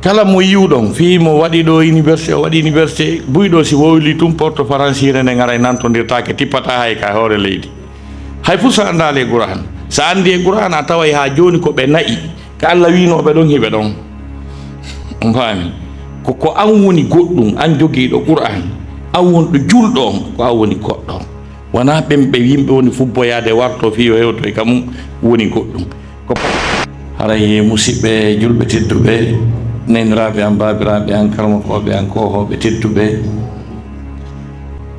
kala mo yiwɗon fi mo waɗi ɗo université o waɗi université buyɗo si wowli tum porte françire ne ngara nantodirtake tippata hay ka hoore leydi hay fuu so andale e Qur'an sa andi e Qur'an a taway ha joni ko ɓe nayi ka Allah winoɓe ɗon hiɓe ɗon on faami ko an woni goɗɗum an jogiiɗo Qur'an an wonɗo julɗo on ko an woni goɗɗo wona ɓemɓe yimɓe woni fubboyade warto fi o hewto e kamum woni goɗɗum ko haray musidɓe julɓe tedduɓe neniraɓe an babiraɓe an karmakoɓe an kohoɓe tedduɓe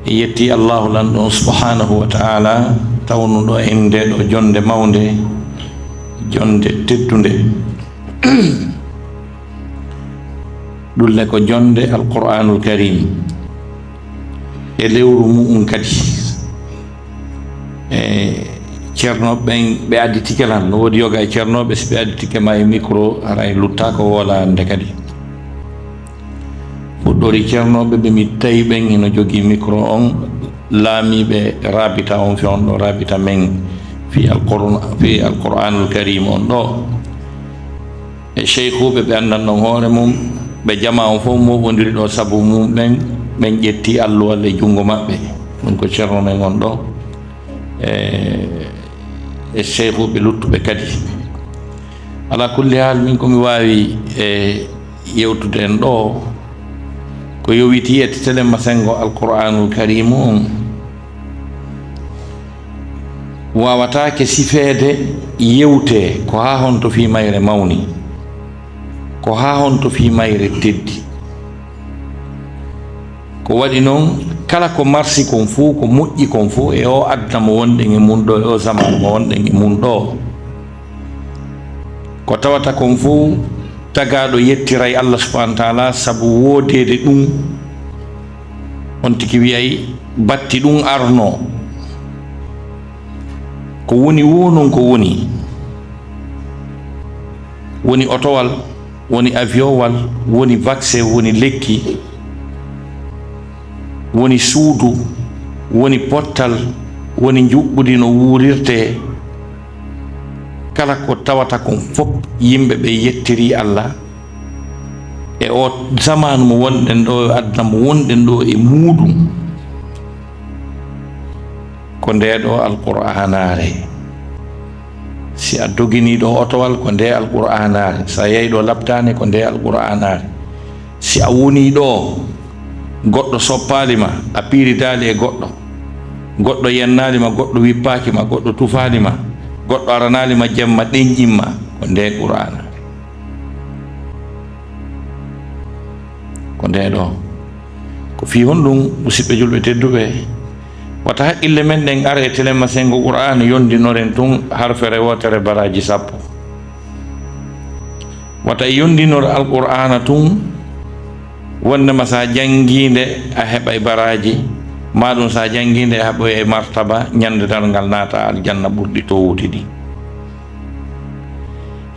yetti Allahu lanɗon subhanahu wa ta'ala tawnuɗo en ndeɗo jonde mawde jonde teddude ɗulle ko jonde alqur'anul karim e lewru muɗum kadi ceernoɓe ɓen ɓe additike lan no woodi yoga e ceernoɓe so ɓe additike ma e micro haray lutta ko wolande kadi fuɗɗori ceernoɓe ɓe mi tawi ɓen ino jogii micro on laamiɓe rabita on fe on ɗo rabita men fi alqur'anul karim on ɗo e cheikhuɓe ɓe anndanɗon hoore mum ɓe jama on fof moɓodiri ɗo sabu mum ɓen ƴetti alluwal e junngo maɓɓe ɗum ko ceerno men on ɗo e cheikhuɓe luttuɓe kadi ala kulli hal min komi wawi yewtude en ɗo ko yowiti e tetelema sengo alqur'anul karim on wawatake sifede yewte ko ha honto fi mayre mawni ko ha honto fi mayre teddi ko waɗi noon kala ko marsi kon fuu ko moƴƴi kon fuu e o adna mo wonɗen e mum ɗo e o zaman mo wonɗen e mum ɗo ko tawata kon fuu tagaɗo yettiray Allah subhanahu wa ta'ala sabu woodede ɗum on tigi wiyay batti ɗum arno ko woni wonon ko woni otowal woni avion wal woni vaccin woni lekki woni suudu woni pottal woni juɓɓudi no wuurirte kala ko tawata kon fof yimɓe ɓe yettiri Allah e o zamanu mo wonɗen ɗo adna mo wonɗen ɗo e muɗum ko ndeɗo alqur'anare si a doginiɗo otowal ko nde alqur'anare sa yeyi ɗo labtane ko nde alqur'anare si a woni ɗo goɗɗo soppalima a piiridali e goɗɗo yennalima goɗɗo wippakima goɗɗo tufalima goɗɗo aranalima jemma ɗeñƴimma ko nde qur'ana ko nde ɗo ko fi honɗum musidɓe julɓe tedduɓe wata haqqille men ɗen ara e telema sengo qur'ana yondinoren tun harfere wotere baraji 10 wata e yondinor alqur'ana tun wondema sa jangguinde a heɓa baraji maɗum sa jangguinde a heɓa e martaba ñande dargal naata aljanna ɓurɗi towuti ɗi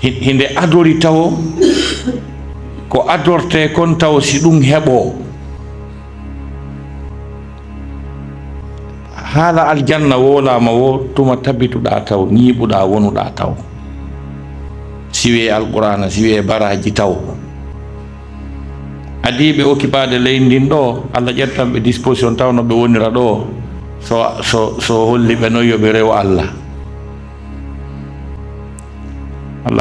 hinde adori taw ko adorte kon taw si ɗum heɓo haala aljanna wolama wo tuma tabituɗa taw ñiiɓuɗa wonuɗa taw siwe alqur'ana siwe baraji taw adiɓe occupade leydi ndin ɗo Allah ƴettanɓe disposition taw no ɓe wonira ɗo so holli ɓe no yoɓe rew Allah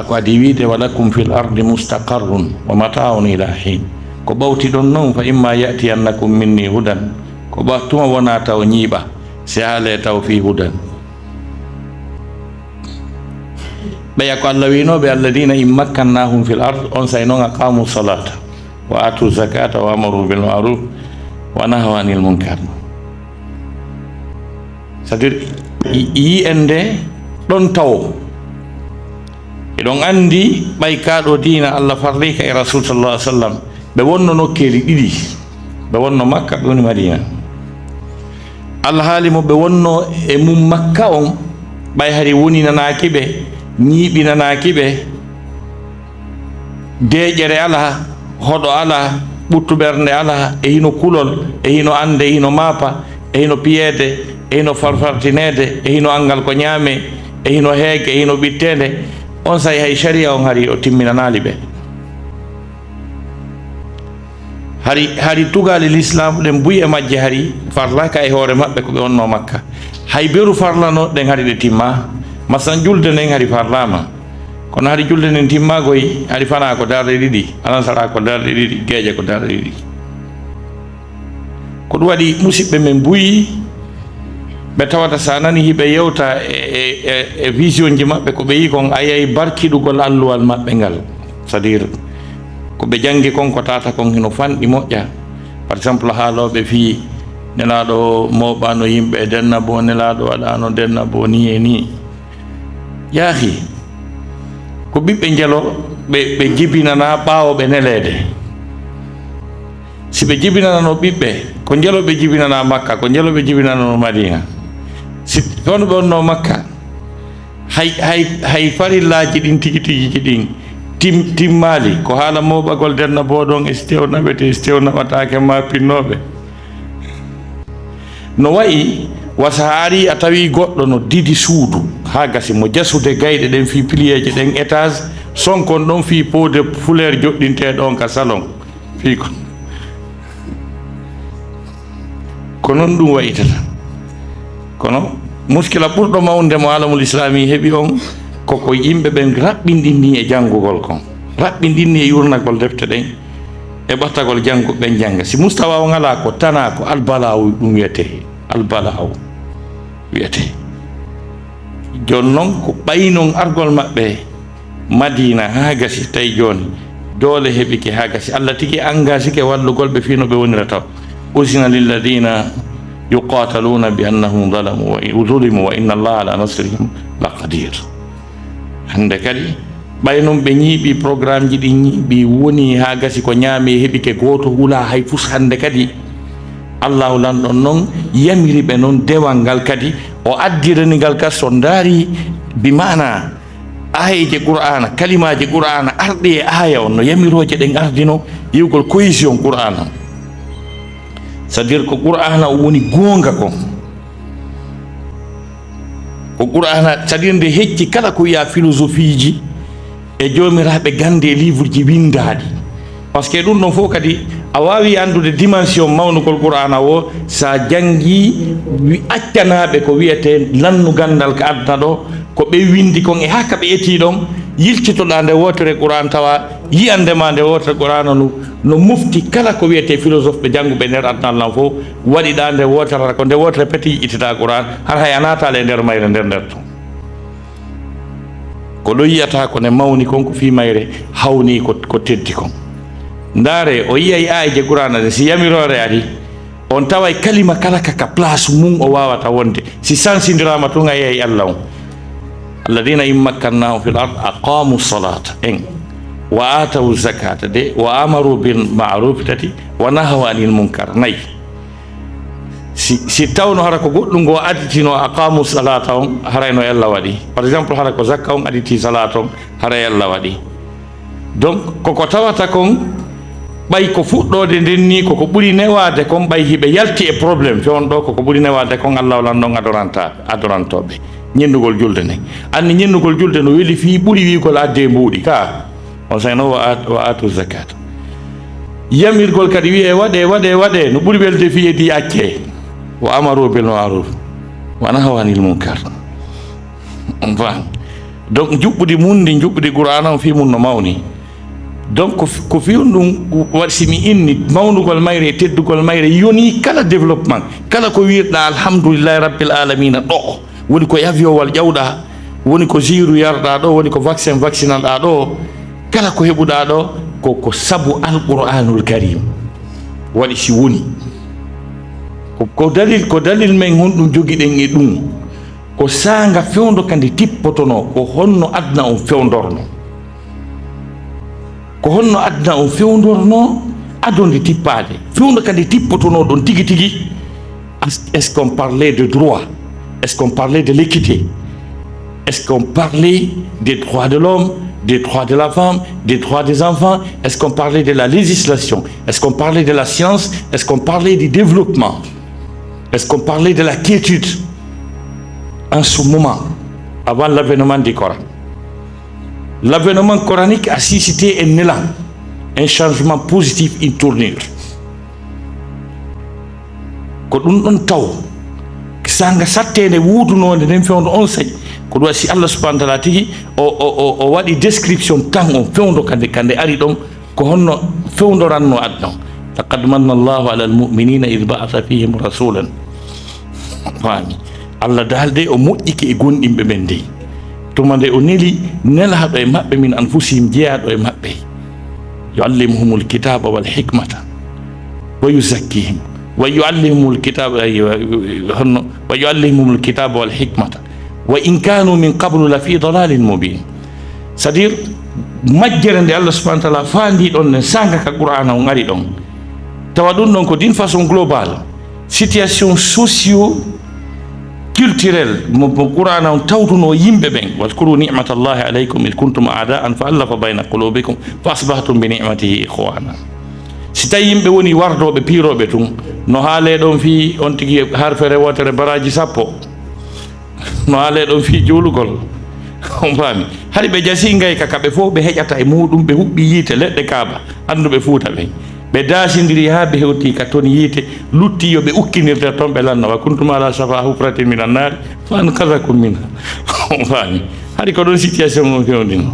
ko adi wiide walakum fil ardi mustaqarrun wa mata'un ila hin ko ɓawti ɗon noon fa imma yatiyannakum minni hudan ko ɓattuma wona taw ñiiɓa si haale taw fi hudan ɓeya ko Allah winoɓe alladina in makkannahum fil ard on say noon aqamu salata wa atu zakata wa amaru bil ma'ruf wa nahaw anil munkar c'est-à-dire yi ende ɗon taw eɗon andi ɓay kaɗo dina Allah farlika e rasul sallallahu alaihi wasallam ɓe wonno nokkeli ɗiɗi ɓe wonno Makka ɓe woni Madina Allah haali mo ɓe wonno e mum Makka on ɓay hari woni nanaki ɓe ñiiɓi nanaki ɓe deƴere ala hoɗo ala ɓuttu ɓernde ala e hino kulol e hino ande e hino maapa e hino piyede e hino farfartinede e hino angal ko ñaame e hino heege e hino ɓittede on sayi hay sharia on hari o timminanali ɓe hari tugali l'islam den buy e majje hari farla ka e hoore mabbe ko be onno makka hay beru farlano den hari de timma masan julde nen hari farlama kono hari julde nen timma goy hari fana ko darde didi alan sara ko darde didi geje ko darde didi ko do wadi musibbe men buyi be tawata sanani hibe yewta e vision ji mabbe ko be yi kon ayay barkidugol alluwal mabbe ngal c'est-à-dire ko be jangi kon ko tata kon hino fandi moƴƴa par exemple haaloɓe fi nelaɗo moɓano yimɓe denna bo nelaɗo waɗano denna bo ni e ni yaahi ko ɓiɓɓe jelo ɓe jibinana ɓawoɓe nelede si ɓe jibinanano ɓiɓɓe ko jeloɓe jibinana makka ko jeloɓe jibinanano madina si toon ɓe onno makka hay farillaji ɗin tigi tigi ɗin timmali ko haala moɓagol denna boɗon e stew naɓete stew naɓatake ma pinnoɓe no wayi wasa haari a tawi goɗɗo no didi suudu ha gasi mo jasude gayɗe ɗen fi pilieje ɗen étage sonkon ɗon fi pode fleur joɗɗinte ɗon ka salon fi ko noon ɗum wayitata kono muskila ɓurɗo mawde mo alamul islami heeɓi on koko yimɓe ɓen raɓɓindinni e janngugol kon raɓɓindinni e yurnagol defte ɗen e ɓattagol jannguɓe ɓen jannga si mustawa o ngala ko tana ko albalaw ɗum wiyete albalaw wiyete jon noon ko ɓaynon argol maɓɓe madina ha gasi tawi joni doole heɓike ha gasi allah tigi engagé ke wallugol ɓe fino ɓe wonira taw usina lilladina yuqataluna bi annahum zulimu wa inna allaha ala nasrihim la qadir hande kadi ɓay noon ɓe ñiiɓi programme ji ɗi ñiiɓi woni ha gasi ko ñaami heɓike goto hula hay fus hande kadi allahu lanɗon noon yamiri ɓe noon dewal ngal kadi o addiranigal ka so daari bi mana ayeje qur'ana kalimaji qur'ana arɗi e aya on no yamiroje ɗen ardino yiwgol cohésion qur'ana c'est à dire ko qur'ana o woni gonga kon ko qur'ana c'est à dire nde hecci kala ko wiya philosophie ji e jomiraɓe gande livre ji windaɗi par ce que ɗum ɗon fof kadi a wawi andude dimension mawnugol qur'ana o sa jangi accanaɓe ko wiyete lannu gandal ko adna ɗo ko ɓe windi kon e hakka ɓe eti ɗon yiltitoɗa nde wotere qur'an tawa yiyandema nde wotere qur'ana no mufti kala ko wiyete philosophe ɓe jannguɓe nder adnal lan fof waɗiɗa nde wotere ko nde wotere peti yiƴitita qur'an har hay a natale nder mayre nder to ko ɗo yiyata ko ne mawni kon ko fi mayre hawni ko teddi kon ndaare o yiyay ayeje qur'ana de si yamirore adi on taway kalima kala kaka place mum o wawata wonde si sansidirama tun a yeyay allah on alladina in makkannahum fil ard aqamu salata en wa atawu zakata de wa amaru bil ma'ruf tati wa nahaw anil munkar nay si tawno hara ko goɗɗum ngo additino aqamu salata on harayno allah waɗi par exemple hara ko zakka on additi salata on haray allah waɗi donc koko tawata kon ɓay ko fuɗɗode nden ni koko ɓuri newade kon ɓay hiɓe yalti e probléme fewon ɗo koko ɓuri newade kon allah lan ɗon adorantoɓe ñennugol julde nden anni ñennugol julde no weeli fi ɓuri wigol adde mbuuɗi ka on sayno wa atu zakat yamirgol kadi wiye waɗe no ɓuri welde fi edi acce wa amaru bil ma'ruf wa nahaw anil munkar on fam donc juɓɓudi mundi juɓɓudi qur'ana on fi mum no mawni donc ko fiyon ɗum waɗi simi inni mawnugol mayre e teddugol mayre yoni kala développement kala ko wirɗa alhamdoulillahi rabbil alamina ɗo woni ko aviowal ƴawɗa woni ko jiru yarɗa ɗo woni ko vaccin vaccinalɗa ɗo kala ko heɓuɗa ɗo ko sabu alqur'anul karim waɗi si woni ko dalil men honɗum jogiɗen e ɗum ko sanga fewdo kandi tippotono ko honno adna on fewdorno ko honno adna on fewdorno adonde tippade fewdo kandi tippotono ɗon tigi tigi est-ce qu'on parlait de droit, est-ce qu'on parlait de l'équité, est-ce qu'on parlait des droits de l'homme, des droits de la femme, des droits des enfants, est-ce qu'on parlait de la législation, est-ce qu'on parlait de la science, est-ce qu'on parlait du développement, est-ce qu'on parlait de la quiétude en ce moment, avant l'avènement du Coran. L'avènement coranique a suscité un élan, un changement positif, une tournure. ko ɗum ɗon taw sanga sattede wuudunode nden fewndo on sayi ko ɗum wasi Allah subhanahu wa ta'ala tigi o waɗi description tan on fewndo kande ari ɗon ko honno fewdoranno adna on laqad manna Allahu ala almu'minina id ba'atha fihim rasulan faami Allah dalde o moƴƴike e gonɗinɓe ɓen dey tuma nde o neli nelaɗo e maɓɓe min anfusihim jeeyaɗo e maɓɓe yuallimuhumul kitaba wal hikmata wa yuzakkihim wa yuallimuhumul kitaba honno wa yuallimuhumul kitaba wal hikmata wa in kanu min qablu la fi dalalin mubin c'est à dire majjere nde Allah subhanahu wa ta'ala faandi ɗon ne sanga ka qur'ana on ari ɗon tawa ɗum ɗon ko d'une façon globale situation socio culturel mo qur'ana on tawtuno yimɓe ɓen wadkuru ni'matallahi alaykum id kuntum a'da'an fa allafa bayna qulubikum fa asbahtum bi ni'matihi ikhwana si tawi yimɓe woni wardoɓe piiroɓe tun no haale ɗon fi on tigi harfere wotere baraji sappo no haale ɗon fi juulugol on faami haɗi ɓe jasi ngay ka kaɓe fof ɓe heƴata e muɗum ɓe huɓɓi yiite leɗɗe kaaba anduɓe fuuta ɓen ɓe daasindiri ha ɓe hewti ka toon yiite lutti yo ɓe ukkinirde toon ɓe lanna wa kuntum ala safa hufratin min annari fa anqadakum minha on faami haɗi ko ɗon situation on fewndino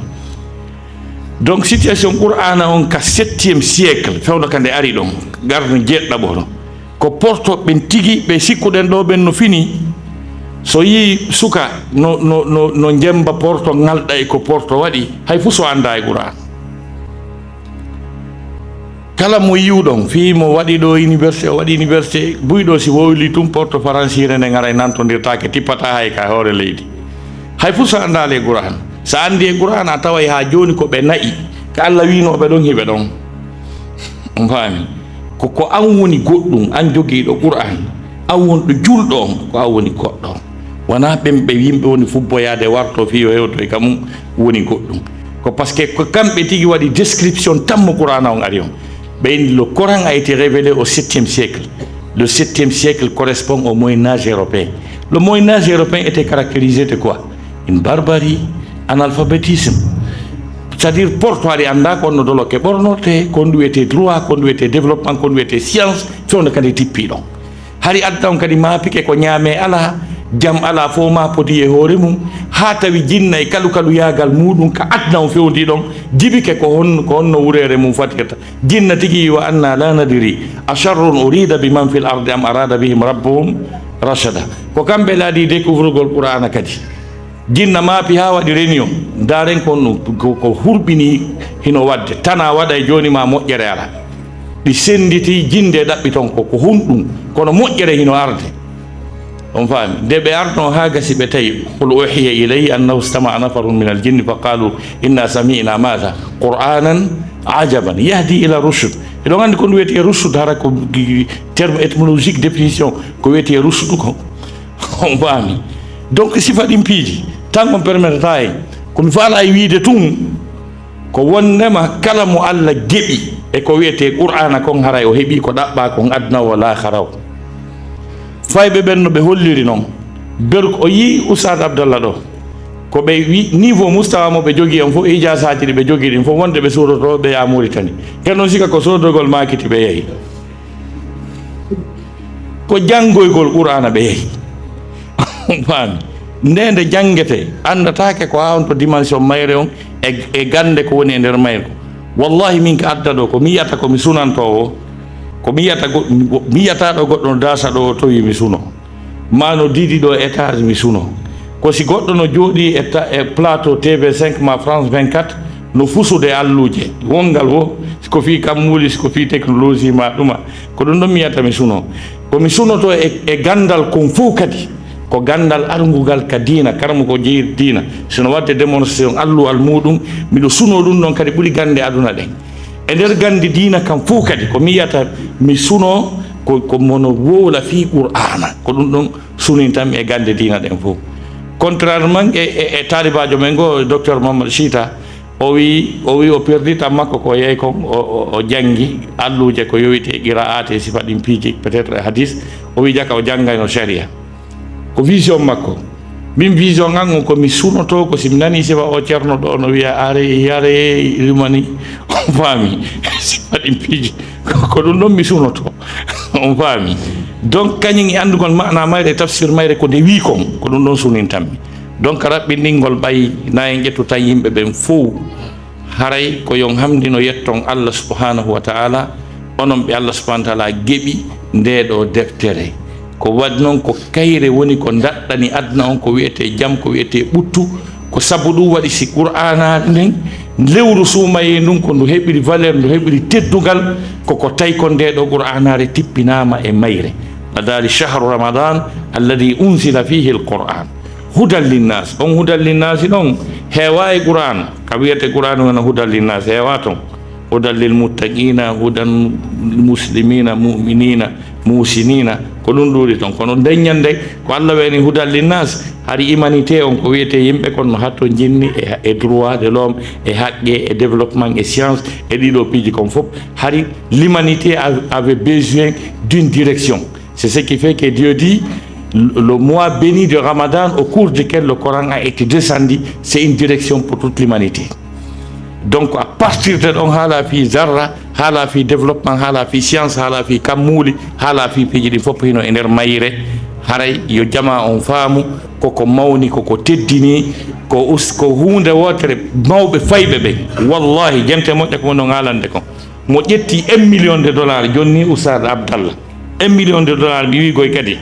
donc situation qur'ana on ka 7e siècle fewndo ka nde ari ɗon garno jeɗɗaɓo ɗon ko portoɓen tigi ɓe sikkuɗen ɗo ɓen no fini so yi suka no jemba porto ngalɗa e ko porto waɗi hay fuu so anda e qur'an kala mo yiwɗon fi mo waɗi ɗo université o waɗi université buyɗo si wowli tum porto faransire nde gara nantodirtake tippata hay ka hoore leydi hay fuu so anda le qur'an sa andi e qur'an a taway ha joni ko ɓe nayi ko Allah winoɓe ɗon hiɓe ɗon on faami ko an woni goɗɗum an jogiiɗo qur'an an wonɗo julɗo on ko an woni goɗɗo on wona ɓen ɓe yimɓe woni fubboyade warto fi o hewto e kamum woni goɗɗum ko par ce que ko kamɓe tigi waɗi description tammo qur'ana on ari on ɓe le Coran a été révélé au 7e siècle. Le 7e siècle correspond au Moyen-Âge européen. Le Moyen-Âge européen était caractérisé de quoi? Une barbarie, un alphabétisme. C'est-à-dire portoire anda kono dolo ke bornote conduite droit conduite développement conduite science fewno kadi tippiɗon hari adda on kadi maapike ko ñaame ala jam ala fo ma poti e hoore mum ha tawi jinna e kalu yagal muɗum ka adna on fewndi ɗon jibike ko honno wurere mum fatirta jinna tigi wa anna la nadiri asharrun urida biman fil ardi am arada bihim rabbuhum rashada ko kamɓe laaɗi découvrugol qur'ana kadi jinna maapi ha waɗi réunion daren ko hurɓini hino wadde tana waɗa e joni ma moƴƴere ala ɗi senditi jinde ɗaɓɓi ton ko hunɗum kono moƴƴere hino arde on faami nde ɓe arno ha gasi ɓe tawi qul uhiya ilayhi annahu istama'a nafarun min aljinni fa qalu inna sami'na madha qur'anan ajaban yahdi ila rushd eɗon andi ko ɗum wiyete rushd hara ko terme étymologique définition ko wiyete rushd ko on faami donc sifa ɗin piiji tan on permettata en komi faala e wiide tun ko wonnema kala mo Allah geɓi e ko wiyete qur'ana kon haray o heeɓi ko ɗaɓɓa kon adna wala haraw fayɓe ɓen no ɓe holliri noon berko o yi Oustad Abdallah ɗo ko ɓe wi niveau Moustapha mo ɓe jogui on fof ijasaji ɗi ɓe jogui ɗin fof wonde ɓe sodoto ɓe ya Mauritanie ken noon sika ko sodogol makiti ɓe yeehi ko janggoygol qur'ana ɓe yeehi faami ndende jangete andatake ko ha on to dimension mayre on e gande ko woni e nder mayre ko wallahi min ka adda ɗo ko mi yiyata komi sunantowo ko mi yiyata ɗo goɗɗo no dasa ɗo to wi mi suno ma no didi ɗo étage mi suno ko si goɗɗo no jooɗi e plateau TV5 ma France 24 no fusude alluje wongal wo ko fi kam wuli ko fi technologie ma ɗuma ko ɗum ɗon mi yiyata mi suno komi sunoto e gandal kon fof kadi ko gandal arngugal ka diina karmo ko jeeyi diina sono wadde démonstration alluwal muɗum miɗo suno ɗum ɗon kadi ɓuuri gande aduna ɗen e nder gande diina kam fof kadi ko mi yiyata mi suno ko mono wowla fi qur'ana ko ɗum ɗon sunintanmi e gande diina ɗen fof contrairement e talibajo men go docteur Mamadou Chita o wi o perdita makko ko yeey kon o jangi alluje ko yowite qira'at e sifa ɗin piiji peut être hadis o wi jaka o janggayno sharia ko vision makko min vision an on komi sunoto ko simi nani sifa o ceerno ɗo no wiya are rimani on faami sifa ɗin piiji ko ɗum ɗon mi sunoto on faami donc kañum andugol maana mayre tafsir mayre ko de wi kon ko ɗum ɗon sunin tammi donc raɓɓindingol ɓay nayi ƴettuta yimɓe ɓen fof haray ko yon hamdino yetton Allah subhanahu wa ta'ala onon ɓe Allah subhanahu wa ta'ala geɓi ndeɗo deftere ko waɗi noon ko kayre woni ko daɗɗani aduna on ko wiyete jam ko wiyete ɓuttu ko sabu ɗum waɗi si qur'anade nden lewru suumaye ndun ko ndu heɓiri valeur ndu heɓiri teddugal koko tawi ko ndeɗo qur'anare tippinama e mayre adali chahru ramadan alladi unsila fihi alquran hudan linnas on hudan linnasi ɗon heewa e qur'an ka wiyete qur'an wona hudan linnas heewa ton hudan lilmuttaqina hudan muslimina muminina musinina ko ɗum ɗuuri toon kono deññande ko Allah wani hudan linnas hari humanité on ko wiyete yimɓe kon no hatto jinni e droit de l'homme e haqqe e développement e science e ɗiɗo piiji kon fof hari l'humanité avait besoin d'une direction. C'est ce qui fait que Dieu dit le mois béni de Ramadan au cours duquel le Coran a été descendu, c'est une direction pour toute l'humanité. Donc à partir de ɗon haala fi zarra haala fi développement haala fi science haala fi kammuuli haala fi piiji ɗi fof hino e nder mayre haray yo jama on faamu koko mawni koko teddini ko hunde wotere mawɓe fayɓe ɓe wallahi jente moƴƴe ko no haalande kon mo ƴetti $1 million jonni Oustaz Abdallah $1 million mi wigoy kadi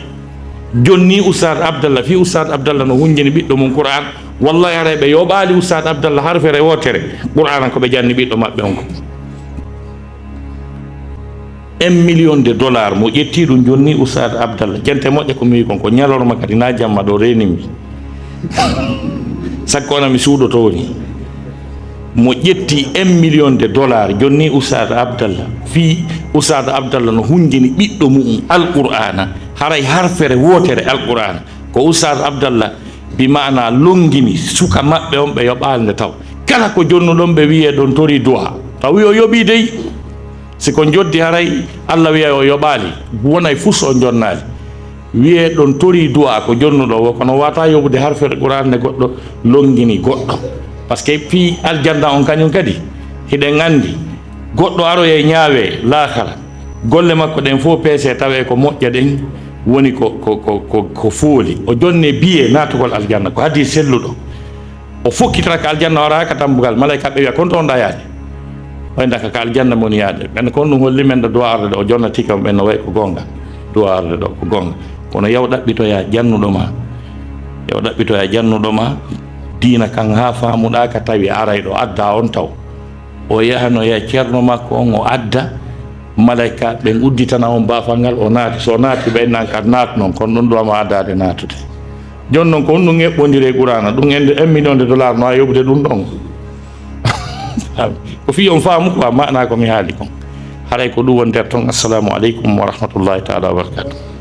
jonni Oustaz Abdallah fi Oustaz Abdallah no hunjini ɓiɗɗo mum Qur'an wallahi haray ɓe yoɓali Oustaz Abdallah harfere wotere Qur'an ko ɓe janni ɓiɗɗo maɓɓe on ko $1 million mo ƴetti ɗum jonni Oustaz Abdallah jente moƴƴe ko mi wi kon ko ñalorma kadi na jamma ɗo renimi sakko ona mi suuɗoto ni mo ƴetti $1 million jonni Oustaz Abdallah fi Oustaz Abdallah no hunjini ɓiɗɗo mum alqur'ana haray harfere wotere alqur'ana ko Oustaz Abdallah bi maana longini suka maɓɓe on ɓe yoɓalde taw kala ko jonnuɗon ɓe wiye ɗon tori duha taw wi o yoɓi dey siko joddi haray Allah wiya o yoɓali wonay fus o jonnali wiye ɗon tori du'a ko jonnuɗo o kono wata yoɓude harfere qur'an nde goɗɗo longini goɗɗo par ce que fi aljanna on kañum kadi hiɗen andi goɗɗo aroye ñaawe laakara golle makko ɗen fof peese tawe ko moƴƴa ɗen woni ko fooli o jonne biye natugol aljanna ko hadi selluɗo o fokkitata ka aljanna waraka tambugal malayka ɓe wiya kon to onda yaade way daka ka aljanna moni yaade ɓen kon ɗum holli men ɗo duwa arde ɗo o jonnati kam ɓen no way ko gonga duwa arde ɗo ko gonga kono yaw ɗaɓɓitoya jannuɗo ma yaw ɗaɓɓitoya jannuɗo ma diina kan ha famuɗa ka tawi aray ɗo adda on taw o yahano ya ceerno makko on o adda malayka ɓen udditana on bafalngal o naati so naati ɓen nan kad naat noon kono ɗum ɗowama addade natude joni noon ko ɗum eɓɓodire qur'ana ɗum ende $1 million no a yoɓude ɗum ɗon ko fi on faamu quoi mana ko mi haali kon haray ko ɗum won nder ton assalamu aleykum wa rahmatullahi taala wa barakatuh